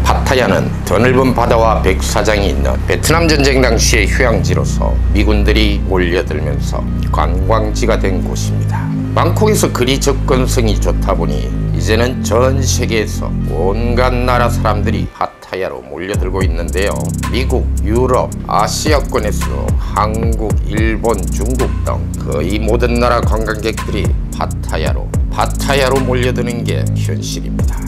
파타야는 드넓은 바다와 백사장이 있는 베트남 전쟁 당시의 휴양지로서 미군들이 몰려들면서 관광지가 된 곳입니다. 방콕에서 그리 접근성이 좋다 보니 이제는 전 세계에서 온갖 나라 사람들이 파타야로 몰려들고 있는데요. 미국, 유럽, 아시아권에서 한국, 일본, 중국 등 거의 모든 나라 관광객들이 파타야로 몰려드는 게 현실입니다.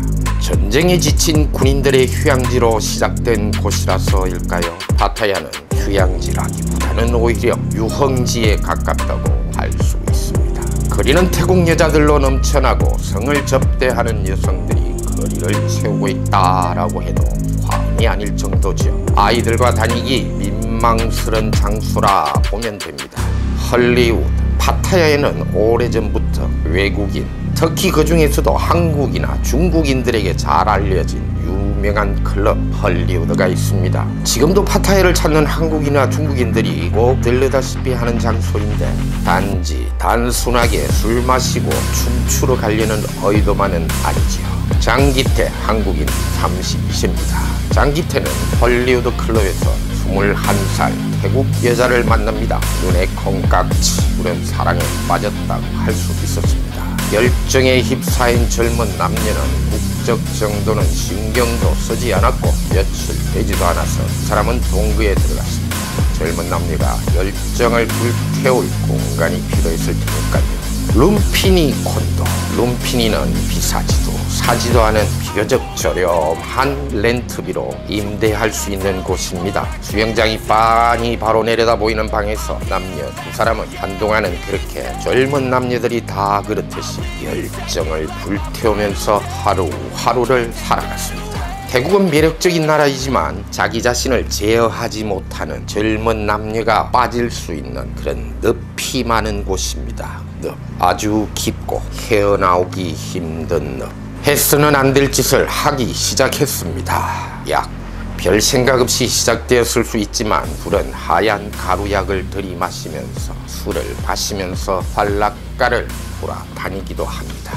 전쟁에 지친 군인들의 휴양지로 시작된 곳이라서일까요? 파타야는 휴양지라기보다는 오히려 유흥지에 가깝다고 할 수 있습니다. 거리는 태국 여자들로 넘쳐나고 성을 접대하는 여성들이 거리를 채우고 있다라고 해도 과언이 아닐 정도죠. 아이들과 다니기 민망스러운 장소라 보면 됩니다. 헐리우드, 파타야에는 오래전부터 외국인, 특히 그 중에서도 한국이나 중국인들에게 잘 알려진 유명한 클럽 헐리우드가 있습니다. 지금도 파타야를 찾는 한국이나 중국인들이 꼭 들르다시피 하는 장소인데 단지 단순하게 술 마시고 춤추러 가려는 의도만은 아니지요. 장기태 한국인 32세입니다. 장기태는 헐리우드 클럽에서 21살 태국 여자를 만납니다. 눈에 콩깍지 부른 사랑에 빠졌다고 할 수 있었습니다. 열정에 휩싸인 젊은 남녀는 국적 정도는 신경도 쓰지 않았고 며칠 되지도 않아서 그 사람은 동거에 들어갔습니다. 젊은 남녀가 열정을 불태울 공간이 필요했을 테니까요. 룸피니 콘도, 룸피니는 비싸지도 사지도 않은 비교적 저렴한 렌트비로 임대할 수 있는 곳입니다. 수영장이 빤히 바로 내려다 보이는 방에서 남녀 두 사람은 한동안은 그렇게 젊은 남녀들이 다 그렇듯이 열정을 불태우면서 하루하루를 살아갔습니다. 태국은 매력적인 나라이지만 자기 자신을 제어하지 못하는 젊은 남녀가 빠질 수 있는 그런 늪이 많은 곳입니다. 늪, 아주 깊고 헤어나오기 힘든 늪. 해서는 안 될 짓을 하기 시작했습니다. 별 생각 없이 시작되었을 수 있지만 둘은 하얀 가루약을 들이마시면서 술을 마시면서 활락가를 돌아다니기도 합니다.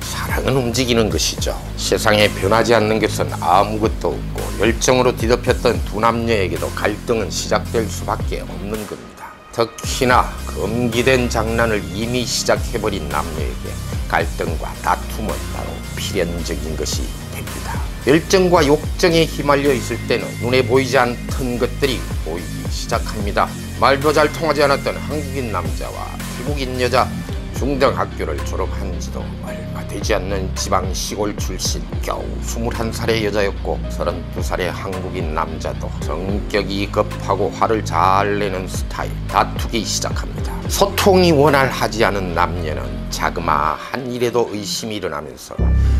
사랑은 움직이는 것이죠. 세상에 변하지 않는 것은 아무것도 없고 열정으로 뒤덮였던 두 남녀에게도 갈등은 시작될 수밖에 없는 겁니다. 특히나 금기된 장난을 이미 시작해버린 남녀에게 갈등과 다툼은 바로 필연적인 것이 됩니다. 열정과 욕정에 휘말려 있을 때는 눈에 보이지 않던 것들이 보이기 시작합니다. 말도 잘 통하지 않았던 한국인 남자와 태국인 여자, 중등학교를 졸업한 지도 얼마 되지 않는 지방 시골 출신 겨우 21살의 여자였고 32살의 한국인 남자도 성격이 급하고 화를 잘 내는 스타일, 다투기 시작합니다. 소통이 원활하지 않은 남녀는 자그마한 일에도 의심이 일어나면서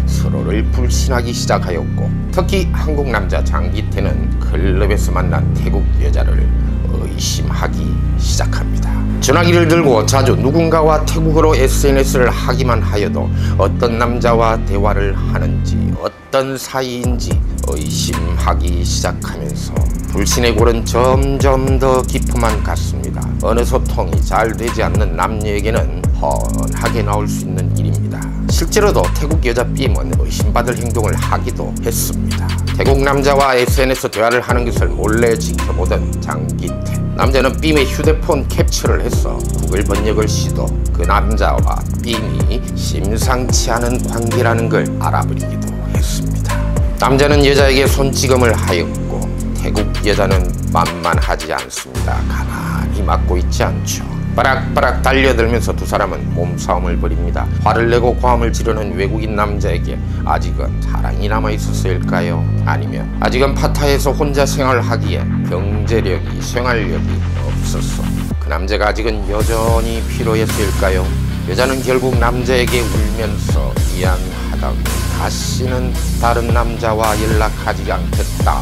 서로를 불신하기 시작하였고 특히 한국 남자 장기태는 클럽에서 만난 태국 여자를 의심하기 시작합니다. 전화기를 들고 자주 누군가와 태국어로 SNS를 하기만 하여도 어떤 남자와 대화를 하는지 어떤 사이인지 의심하기 시작하면서 불신의 골은 점점 더 깊어만 갔습니다. 어느 소통이 잘 되지 않는 남녀에게는 뻔하게 나올 수 있는 일입니다. 실제로도 태국 여자 B는 의심받을 행동을 하기도 했습니다. 태국 남자와 SNS 대화를 하는 것을 몰래 지켜보던 장기태, 남자는 B의 휴대폰 캡처를 해서 구글 번역을 시도, 그 남자와 B이 심상치 않은 관계라는 걸 알아버리기도 했습니다. 남자는 여자에게 손찌검을 하였고 태국 여자는 만만하지 않습니다. 가만히 맞고 있지 않죠. 빠락빠락 달려들면서 두 사람은 몸싸움을 벌입니다. 화를 내고 고함을 지르는 외국인 남자에게 아직은 사랑이 남아있었을까요? 아니면 아직은 파타야에서 혼자 생활하기에 경제력이, 생활력이 없었어 그 남자가 아직은 여전히 필요했을까요? 여자는 결국 남자에게 울면서 미안하다고 다시는 다른 남자와 연락하지 않겠다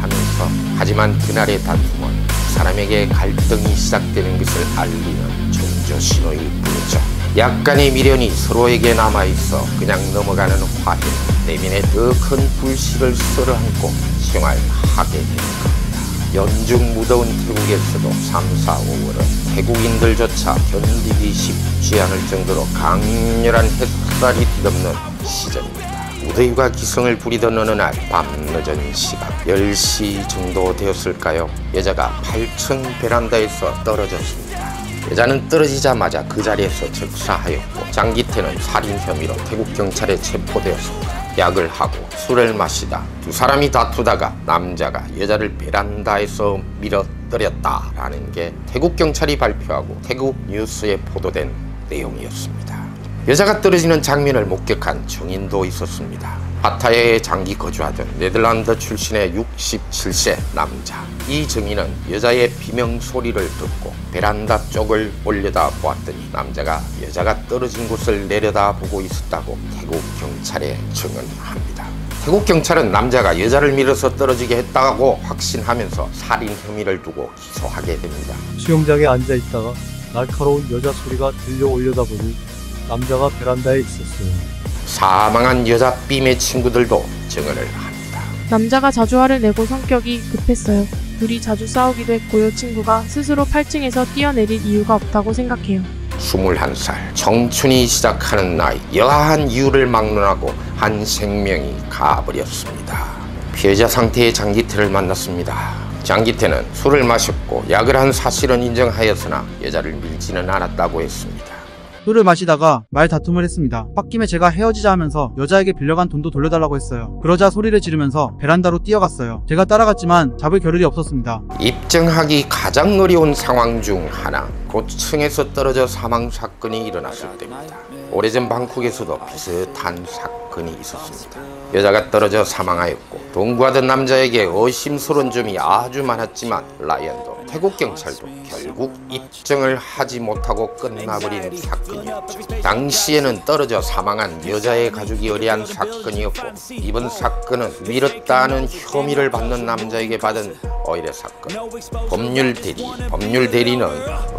하면서, 하지만 그날의 다툼은 사람에게 갈등이 시작되는 것을 알리는 전조 신호일 뿐이죠. 약간의 미련이 서로에게 남아있어 그냥 넘어가는 화해는 내면에 더 큰 불씨를 썰어안고 생활하게 되는 겁니다. 연중 무더운 태국에서도 3, 4, 5월은 태국인들조차 견디기 쉽지 않을 정도로 강렬한 햇살이 뒤덮는 시절입니다. 무더위가 기승을 부리던 어느 날 밤늦은 시각 10시 정도 되었을까요? 여자가 8층 베란다에서 떨어졌습니다. 여자는 떨어지자마자 그 자리에서 즉사하였고 장기태는 살인 혐의로 태국 경찰에 체포되었습니다. 약을 하고 술을 마시다 두 사람이 다투다가 남자가 여자를 베란다에서 밀어뜨렸다라는 게 태국 경찰이 발표하고 태국 뉴스에 보도된 내용이었습니다. 여자가 떨어지는 장면을 목격한 증인도 있었습니다. 파타야에 장기 거주하던 네덜란드 출신의 67세 남자. 이 증인은 여자의 비명 소리를 듣고 베란다 쪽을 올려다 보았더니 남자가 여자가 떨어진 곳을 내려다보고 있었다고 태국 경찰에 증언합니다. 태국 경찰은 남자가 여자를 밀어서 떨어지게 했다고 확신하면서 살인 혐의를 두고 기소하게 됩니다. 수영장에 앉아 있다가 날카로운 여자 소리가 들려 올려다보니 남자가 베란다에 있었어요. 사망한 여자 B의 친구들도 증언을 합니다. 남자가 자주 화를 내고 성격이 급했어요. 둘이 자주 싸우기도 했고요. 친구가 스스로 8층에서 뛰어내릴 이유가 없다고 생각해요. 21살 청춘이 시작하는 나이 여하한 이유를 막론하고 한 생명이 가버렸습니다. 피해자 상태의 장기태를 만났습니다. 장기태는 술을 마셨고 약을 한 사실은 인정하였으나 여자를 밀지는 않았다고 했습니다. 술을 마시다가 말다툼을 했습니다. 홧김에 제가 헤어지자 하면서 여자에게 빌려간 돈도 돌려달라고 했어요. 그러자 소리를 지르면서 베란다로 뛰어갔어요. 제가 따라갔지만 잡을 겨를이 없었습니다. 입증하기 가장 어려운 상황 중 하나, 고층에서 떨어져 사망 사건이 일어났을 때입니다. 오래전 방콕에서도 비슷한 사건이 있었습니다. 여자가 떨어져 사망하였고 동거하던 남자에게 의심스러운 점이 아주 많았지만 라이언도 태국 경찰도 결국 입증을 하지 못하고 끝나버린 사건이었죠. 당시에는 떨어져 사망한 여자의 가족이 의뢰한 사건이었고 이번 사건은 밀었다는 혐의를 받는 남자에게 받은 의뢰 사건. 법률 대리는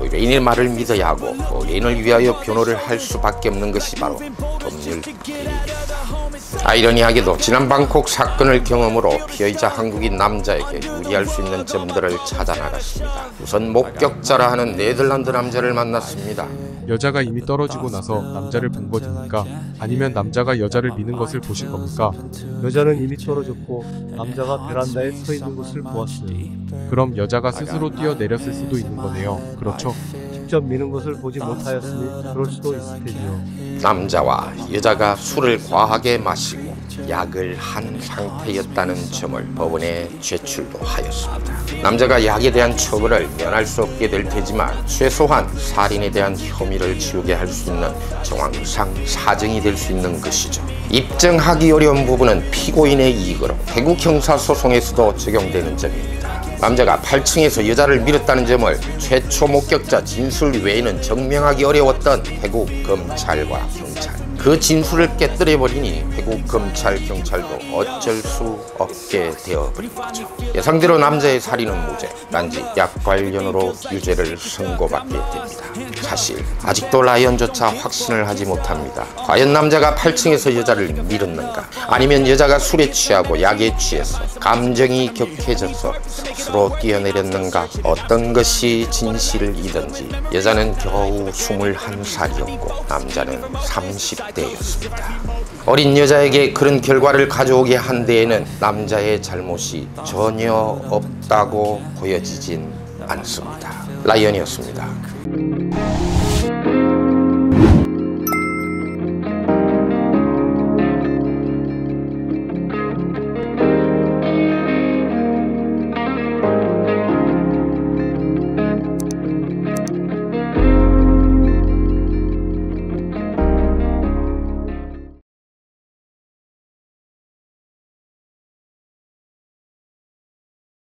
의뢰인의 말을 믿어야 하고 의뢰인을 위하여 변호를 할 수밖에 없는 것이 바로 법률 대리입니다. 아이러니하게도 지난 방콕 사건을 경험으로 피해자 한국인 남자에게 유리할 수 있는 점들을 찾아 나갔습니다. 우선 목격자라 하는 네덜란드 남자를 만났습니다. 여자가 이미 떨어지고 나서 남자를 본 것입니까? 아니면 남자가 여자를 미는 것을 보신 겁니까? 여자는 이미 떨어졌고 남자가 베란다에 서 있는 것을 보았어요. 그럼 여자가 스스로 뛰어내렸을 수도 있는 거네요. 그렇죠? 직접 미는 것을 보지 못하였으니 그럴 수도 있을 테지요. 남자와 여자가 술을 과하게 마시고 약을 한 상태였다는 점을 법원에 제출도 하였습니다. 남자가 약에 대한 처벌을 면할 수 없게 될 테지만 최소한 살인에 대한 혐의를 지우게 할 수 있는 정황상 사정이 될 수 있는 것이죠. 입증하기 어려운 부분은 피고인의 이익으로 태국 형사소송에서도 적용되는 점입니다. 남자가 8층에서 여자를 밀었다는 점을 최초 목격자 진술 외에는 증명하기 어려웠던 태국 검찰과 경찰. 그 진술을 깨뜨려버리니 태국 검찰, 경찰도 어쩔 수 없게 되어버린 거죠. 예상대로 남자의 살인은 무죄, 단지 약 관련으로 유죄를 선고받게 됩니다. 사실 아직도 라이언조차 확신을 하지 못합니다. 과연 남자가 8층에서 여자를 밀었는가? 아니면 여자가 술에 취하고 약에 취해서 감정이 격해져서 스스로 뛰어내렸는가? 어떤 것이 진실이든지 여자는 겨우 21살이었고 남자는 30대였습니다. 어린 여자에게 그런 결과를 가져오게 한 데에는 남자의 잘못이 전혀 없다고 보여지진 않습니다. 라이언이었습니다.